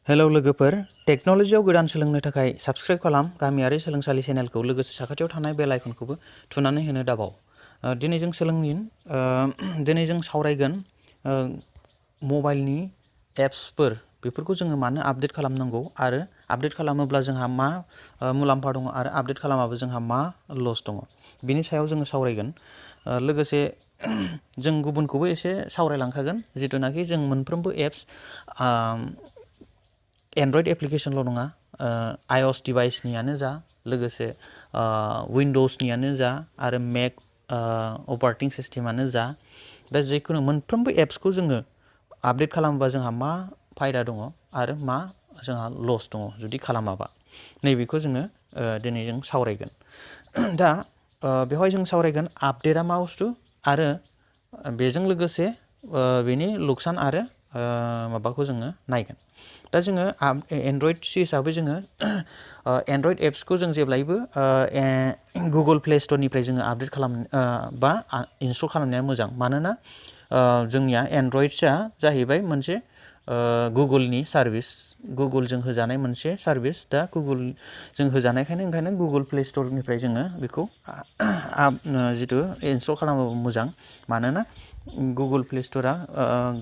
Hello लोगोफोर, टेक्न'लजियाव गोदान सोलोंनो थाखाय साबस्क्राइब खालाम गामियारि सोलोंसालि चेनेलखौ लोगोसे साखाथियाव थानाय बेल आइकनखौबो थुनानै होनो दाबाव। दिनै जों सावरायगोन मबाइलनि एप्सफोर बेफोरखौ जोङो मानो आपडेट खालामनांगौ आरो आपडेट खालामोब्ला जोंहा मा मुलाम्फा दङ आरो आपडेट खालामाबा जोंहा मा लस दङ बिनि सायाव जोङो सावरायगोन। लोगोसे जों गुबुनखौबो एसे सावरायलांखागोन जिथुनाखि जों मोनफ्रोमबो एप्स एन्ड्रइड एप्लिकेसनल' नङा, iOS डिभाइसनियानो जा लोगोसे विन्ड'सनियानो जा आरो मेक अपारेटिं सिस्टेमानो जा, दा जिखुनु मोनफ्रोमबो एप्सखौ जोङो आपडेट खालामोबा जोंहा मा फायदा दङ आरो मा जोंहा लस दङ जुदि खालामाबा, नैबेखौ जोङो दिनै जों सावरायगोन। दा बेवहाय जों सावरायगोन आपडेटआ मा बुस्थु आरो बेजों लोगोसे बेनि लुकसान आरो माबाखौ जोङो नायगोन। दा जोङो एन्ड्रइड हिसाबै जोङो एन्ड्रइड एप्सखौ जों जेब्लायबो गुगोल प्ले स्ट'रनिफ्राय जोङो आपडेट बा इनस्टल खालामनाया मोजां। मानोना जोंनिया एन्ड्रइड्सआ जाहैबाय मोनसे गुगोलनि सार्भिस, गुगोलजों होजानाय मोनसे सार्भिस। दा गुगोलजों होजानायखायनो ओंखायनो गुगोल प्ले स्ट'रनिफ्राय जोङो बेखौ जिथु इनस्टल खालामोबा मोजां। मानोना गुगोल प्ले स्ट'रा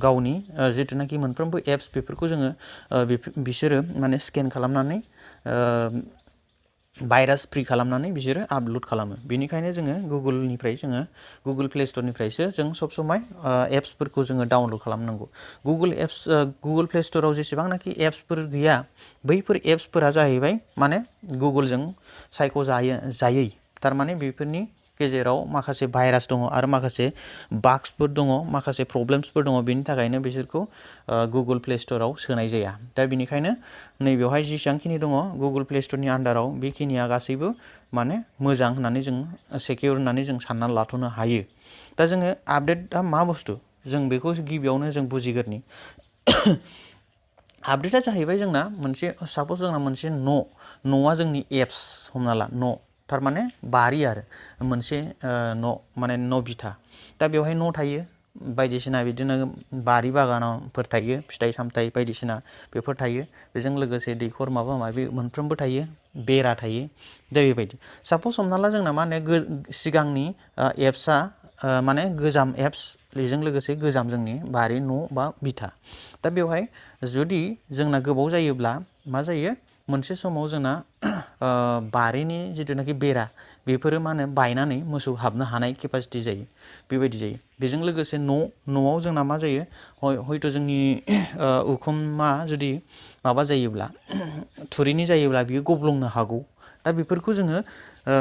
गावनि जिथुनाखि मोनफ्रोमबो एप्स बेफोरखौ जोङो बिसोरो माने स्केन खालामनानै भाइरास फ्रि खालामनानै बिसोरो आपल'ड खालामो। बेनिखायनो जोङो गुगोल प्ले स्ट'रनिफ्रायसो जों सब समाय एप्सफोरखौ जोङो डाउनल'ड खालामनांगौ। गुगोल प्ले स्ट'राव जेसेबांनाखि एप्सफोर गैया, बैफोर एप्सफोरा जाहैबाय माने गुगोलजों सायख'जायै, थारमाने बेफोरनि गेजेराव माखासे भाइरास दङ आरो माखासे बाग्सफोर दङ, माखासे प्रब्लेमसफोर दङ। बेनि थाखायनो बिसोरखौ गुगोल प्ले स्ट'राव सोनाय जाया। दा बेनिखायनो नैबेवहाय जेसेबांखिनि दङ गुगोल प्ले स्ट'रनि आन्डाराव, बेखिनिया गासैबो माने मोजां होननानै जों सिकिउर होननानै जों साननानै लाथ'नो हायो। दा जोङो आपडेटआ मा बुस्थु जों बेखौ गिबियावनो जों बुजिग्रोनि। आपडेटआ जाहैबाय जोंना मोनसे, साप'ज जोंना मोनसे न'आ जोंनि एप्स हमना ला न', थारमाने बारि आरो मोनसे न' माने न' बिथा। दा बेवहाय न' थायो, बायदिसिना बिदिनो बारि बागानफोर थायो, फिथाइ सामथाइ बायदिसिना बेफोर थायो। बेजों लोगोसे दैखर माबा माबि मोनफ्रोमबो थायो, बेरा थायो। दा बेबायदि साप'ज हमना ला जोंना मा होनो सिगांनि एप्सआ माने गोजाम एप्स, बेजों लोगोसे गोजाम जोंनि बारि न' बा बिथा। दा बेवहाय जुदि जोंना गोबाव जायोब्ला मा जायो, मोनसे समाव जोंना बारिनि जिथुनाखि बेरा बेफोरो मा होनो बायनानै मोसौ हाबनो हानाय केपासिटि जायो, बेबायदि जायो। बेजों लोगोसे न'आव जोंना मा जायो, हयथ' जोंनि उखुमा जुदि माबा जायोब्ला थुरिनि जायोब्ला बियो गब्लंनो हागौ। दा बेफोरखौ जोङो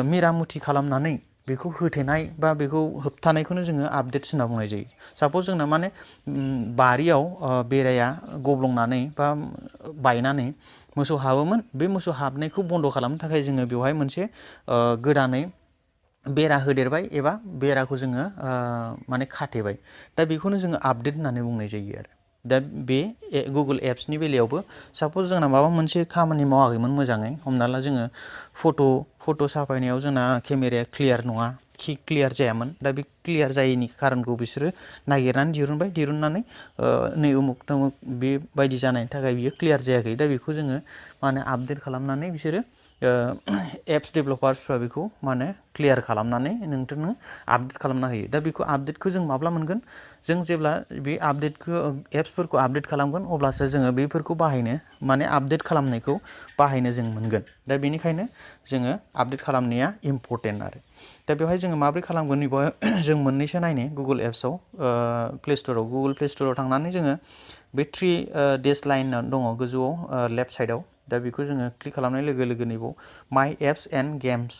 मेरामति खालामनानै बेखौ होथेनाय बा बेखौ होबथानायखौनो जोङो आपडेट्स होनना बुंनाय जायो। साप'ज जोंना माने बारियाव बेराया गब्लंनानै बा बायनानै मोसौ हाबोमोन, बे मोसौ हाबनायखौ बन्द' खालामनो थाखाय जोङो बेवहाय मोनसे गोदानै बेरा होदेरबाय एबा बेराखौ जोङो माने खाथेबाय। दा बेखौनो जोङो आपडेट होननानै बुंनाय जायो आरो। दा बे गुगोल एप्सनि बेलायावबो साप'ज जोंना माबा मोनसे खामानि मावाखैमोन मोजाङै, हमना ला जोङो फट' साफायनायाव जोंना केमेराया क्लियार नङा, क्लियार जायामोन। दा बे क्लियार जायैनि खारनखौ बिसोरो नागिरनानै दिरुननानै नै उमुक थमुक बेबायदि जानायनि थाखाय बियो क्लियार जायाखै। दा बेखौ जोङो मा होनो आपडेट खालामनानै बिसोरो एप्स डेभेलपार्सफ्रा बेखौ मा होनो क्लियार खालामनानै नोंथांनो आपडेट खालामना होयो। दा बेखौ आपडेटखौ जों माब्ला मोनगोन, जों जेब्ला बे एप्सफोरखौ आपडेट खालामगोन अब्लासो जोङो बेफोरखौ बाहायनो, माने आपडेट खालामनायखौ बाहायनो जों मोनगोन। दा बेनिखायनो जोङो आपडेट खालामनाया इम्परटेन्ट आरो। दा बेवहाय जोङो माबोरै खालामगोन, जों मोननैसो नायनो गुगोल एप्सआव गुगोल प्ले स्ट'राव थांनानै जोङो बे 3 डेस लाइन दङ गोजौआव लेफ्ट साइडआव। दा बेखौ जोङो क्लिक खालामनाय लोगो लोगो नैबाव माइ एप्स एन्ड गेम्स,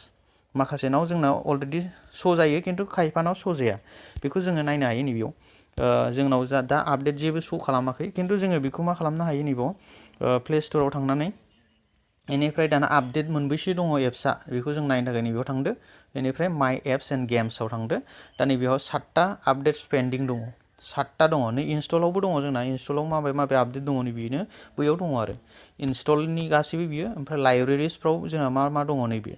माखासेनाव जोंनाव अलरेडि श' जायो खिन्थु खायफानाव श' जाया। बेखौ जोङो नायनो हायो नैबेयाव। जोंनाव दा आपडेट जेबो श' खालामाखै, खिन्थु जोङो बेखौ मा खालामनो हायो नैबाव प्ले स्ट'राव थांनानै बेनिफ्राय दाना आपडेट मोनबैसे दङ एप्सआ बेखौ जों नायनो थाखाय नैबेयाव थांदो। बेनिफ्राय माइ एप्स एन्ड गेम्सआव थांदो। दा नैबेयाव 7टा आपडेट्स पेन्डिं दङ, 7टा दङ। नै इनस्टलावबो दङ जोंना, इनस्टलाव माबे आपडेट दङ नैबेनो बैयाव दङ आरो इनस्टलनि गासैबो बियो। ओमफ्राय लाइब्रेरिसफ्राव जोंहा मा दङ नैबे।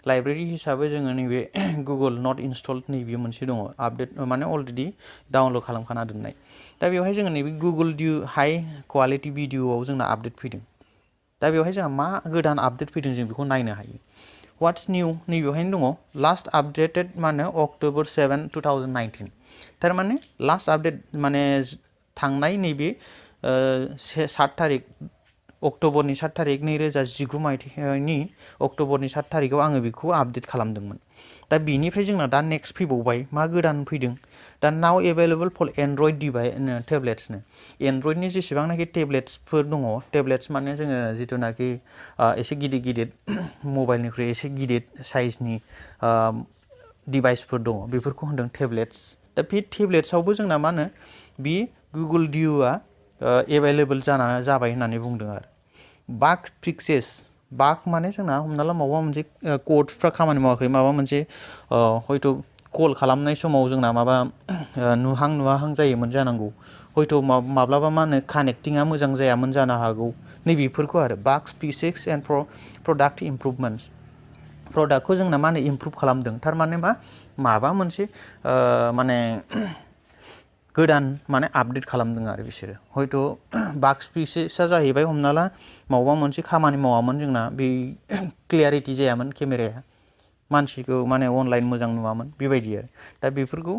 लाइब्रेरि हिसाबै जोङो नैबे गुगोल नट इनस्टल्ड नैबे मोनसे दङ आपडेट माने अलरेडि डाउनलड खालामखाना दोननाय दा बेवहाय जोङो नैबे गुगोल डिउ हाई क्वालिटि भिडिअ'आव जोंना आपडेट फैदों दा बेवहाय जोंहा मा गोदान आपडेट फैदों जों बेखौ नायनो हायो व्हाट्स निउ नैबेवहायनो दङ लास्ट आपडेटेड मा होनो October 7, 2019 थारमाने लास्ट आपडेट माने थांनाय नैबे 7 तारिख अक्ट'बरनि 7 तारिख 2019 मायथाइनि अक्ट'बरनि 7 तारिखआव आङो बेखौ आपडेट खालामदोंमोन दा बेनिफ्राय जोंना दा नेक्स्ट फैबावबाय मा गोदान फैदों दा नाउ एभेलेबल फर एन्ड्रइड टेब्लेट्सनो एन्ड्रइडनि जेसेबांनाखि टेब्लेट्सफोर दङ टेब्लेट्स माने जोङो जिथुनाखि एसे गिदिर गिदिर मबाइलनिख्रुइ एसे गिदिर साइजनि डिभाइसफोर दङ बेफोरखौ होनदों टेब्लेट्स दा बे टेब्लेट्सआवबो जोंना मा होनो बे गुगोल डिउआ एभेलेबल जाबाय होननानै बुंदों आरो बाग फिक्सेस बाग माने जोंना हमना ला माबा मोनसे क'डफ्रा खामानि मावाखै माबा मोनसे हयथ' कल खालामनाय समाव जोंना माबा नुहां जायोमोन जानांगौ हयथ' माब्लाबा मा होनो कानेक्टिंआ मोजां जायामोन जानो हागौ नैबेफोरखौ आरो बाग फिक्सेस एन्ड प्रडाक्ट इमप्रुभमेन्टस प्रडाक्टखौ जोंना मा होनो इमप्रुभ खालामदों थारमाने माबा मोनसे माने गोदान माने आपडेट खालामदों आरो बिसोरो हयथ' बाग फिक्सेसआ जाहैबाय हमना ला माबा मोनसे खामानि मावामोन जोंना बे क्लियारिटि जायामोन केमेराया मानसिखौ माने अनलाइन मोजां नुवामोन बेबायदि आरो दा बेफोरखौ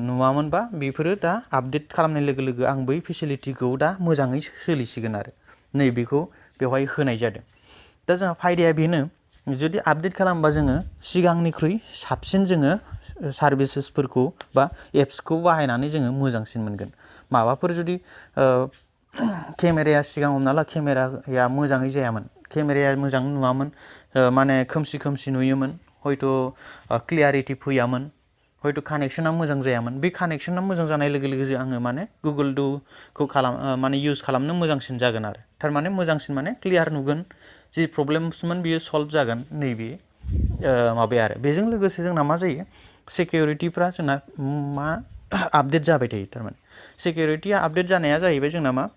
नुवामोनबा बेफोरो दा आपडेट खालामनाय लोगो लोगो आं बै फेसिलिटिखौ दा मोजाङै सोलिसिगोन आरो नैबेखौ बेवहाय होनाय जादों दा जोंहा फायदाया बेनो जुदि आपडेट खालामबा जोङो सिगांनिख्रुइ साबसिन जोङो सार्भिसेसफोरखौ बा एप्सखौ बाहायनानै जोङो मोजांसिन मोनगोन माबाफोर जुदि केमेराया सिगां हमना ला केमेराया मोजाङै जायामोन केमेराया मोजां नुवामोन माने खोमसि नुयोमोन हयथ' क्लियारिटि फैयामोन हयथ' कानेक्सना मोजां जायामोन बे कानेक्सना मोजां जानाय लोगो लोगो आङो माने गुगोल डुखौ माने इउज खालामनो मोजांसिन जागोन आरो थारमाने मोजांसिन माने क्लियार नुगोन जि प्रब्लेम्समोन बियो सल्भ जागोन नैबे माबाया आरो बेजों लोगोसे जोंना मा जायो सिकिउरिटिफ्रा जोंना मा आपडेट जाबाय थायो थारमाने सिकिउरिटिया आपडेट जानाया जाहैबाय जोंना मा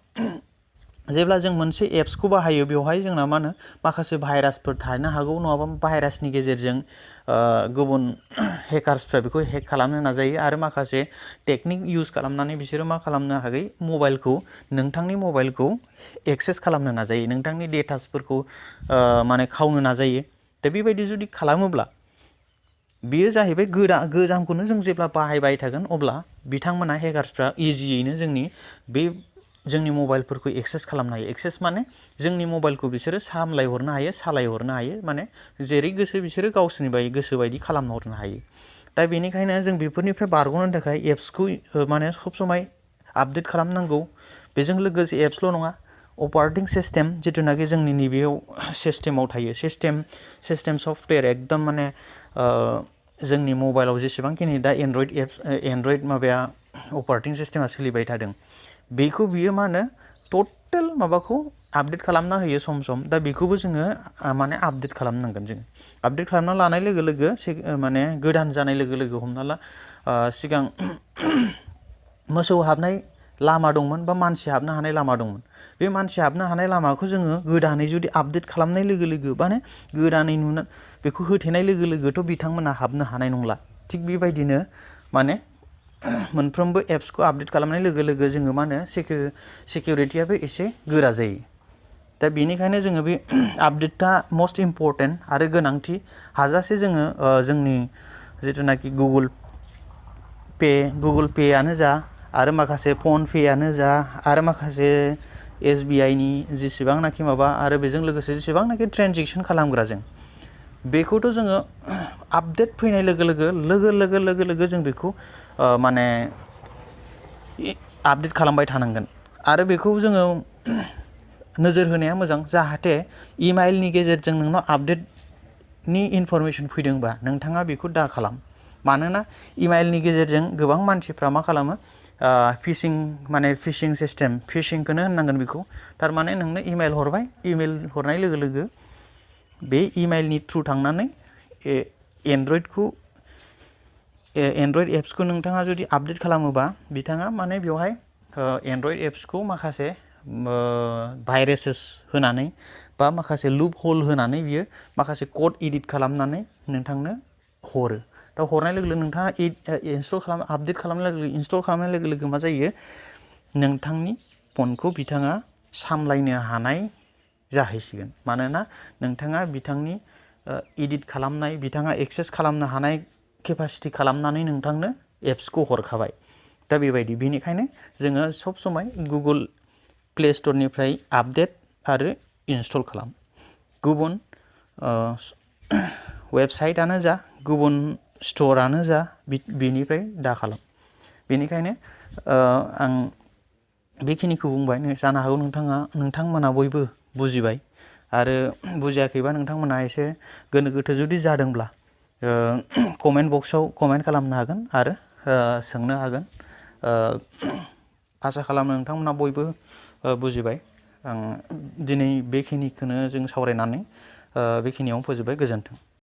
जेब्ला जों मोनसे एप्सखौ बाहायो बेवहाय जोंना मा होनो माखासे भाइरासफोर थानो हागौ नङाबा भाइरासनि गेजेरजों गुबुन हेकार्सफ्रा बेखौ हेक खालामनो नाजायो आरो माखासे टेकनिक इउज खालामनानै बिसोरो मा खालामनो हागौ नोंथांनि मबाइलखौ एक्सेस खालामनो नाजायो नोंथांनि डेटासफोरखौ माने खावनो नाजायो दा बेबायदि जुदि खालामोब्ला बेयो जाहैबाय गोजामखौनो जों जेब्ला बाहायबाय थागोन अब्ला बिथांमोना हेकार्सफ्रा इजियैनो जोंनि मबाइलफोरखौ एक्सेस खालामनो हायो एक्सेस माने जोंनि मबाइलखौ बिसोरो सामलायहरनो हायो सालायहरनो हायो माने जेरै गोसो बिसोरो गावसोरनि गोसो बायदि खालामहरनो हायो दा बेनिखायनो जों बेफोरनिफ्राय बारग'नो थाखाय एप्सखौ माने सब समाय आपडेट खालामनांगौ बेजों लोगोसे एप्सल' नङा अपारेटिं सिस्टेम जिथुनाखि जोंनि नैबेयाव सिस्टेमाव थायो सिस्टेम सफ्टवेर एकदम माने जोंनि मबाइलाव जेसेबांखिनि दा एन्ड्रइड माबाया अपारेटिं सिस्टेमा सोलिबाय थादों बेखौ बियो मा होनो टटेल माबाखौ आपडेट खालामना होयो सम दा बेखौबो जोङो माने आपडेट खालामनांगोन जोङो आपडेट खालामना लानाय लोगो लोगो माने गोदान जानाय लोगो लोगो हमना ला सिगां मोसौ हाबनाय लामा दंमोन बा मानसि हाबनो हानाय लामा दंमोन बे मानसि हाबनो हानाय लामाखौ जोङो गोदानै जुदि आपडेट खालामनाय लोगो लोगो माने गोदानै बेखौ होथेनाय लोगो लोगोथ' बिथांमोना हाबनो हानाय नंला थिग बेबायदिनो माने मोनफ्रोमबो एप्सखौ आपडेट खालामनाय लोगो लोगो जोङो मा होनो सिकिउरिटियाबो एसे गोरा जायो दा बेनिखायनो जोङो बे आपडेटआ मस्ट इम्परटेन्ट आरो गोनांथि हाजासे जोङो जोंनि जिथुनाखि गुगोल पेआनो जा आरो माखासे फन पेआनो जा आरो माखासे SBIनि जेसेबांनाखि माबा आरो बेजों लोगोसे जेसेबांनाखि ट्रेनजेक्सन खालामग्रा जों बेखौथ' जोङो आपडेट फैनाय लोगो लोगो जों बेखौ माने आपडेट खालामबाय थानांगोन आरो बेखौ जोङो नोजोर होनाया मोजां जाहाथे इमेलनि गेजेरजों नोंनाव आपडेटनि इनफरमेसन फैदोंबा नोंथाङा बेखौ दा खालाम मानोना इमेलनि गेजेरजों गोबां मानसिफ्रा मा खालामो फिशिं सिस्टेम फिशिंखौनो होननांगोन बेखौ थारमाने नोंनो इमेल हरबाय इमेल हरनाय लोगो लोगो बे इमेलनि थ्रु थांनानै एन्ड्रइड एप्सखौ नोंथाङा जुदि आपडेट खालामोबा बिथाङा माने बेवहाय एन्ड्रइड एप्सखौ माखासे भाइरासेस होनानै बा माखासे लुप हल होनानै बियो माखासे कड एडिट खालामनानै नोंथांनो हरो। दा हरनाय लोगो लोगो नोंथाङा इनस्टल खालाम आपडेट खालामनाय लोगो लोगो इनस्टल खालामनाय लोगो लोगो मा जायो नोंथांनि फनखौ बिथाङा सामलायनो हानाय जाहैसिगोन। मानोना नोंथाङा बिथांनि एडिट खालामनाय बिथाङा एक्सेस खालामनो हानाय केपासिटि खालामनानै नोंथांनो एप्सखौ हरखाबाय। दा बेबायदि बेनिखायनो जोङो सब समाय गुगोल प्ले स्टरनिफ्राय आपडेट आरो इनस्टल खालाम। गुबुन वेबसाइटआनो जा गुबुन स्ट'रानो जा बेनिफ्राय दा खालाम। बेनिखायनो आं बेखिनिखौ बुंबाय। जानो हागौ नोंथांमोना बयबो बुजिबाय आरो बुजियाखैबा नोंथांमोना एसे गोनो गोथो जुदि जादोंब्ला कमेन्ट बक्सआव कमेन्ट खालामनो हागोन आरो सोंनो हागोन। आसा खालामो नोंथांमोना बयबो बुजिबाय। आं दिनै बेखिनिखौनो जों सावरायनानै बेखिनियावनो फोजोबबाय। गोजोन्थों।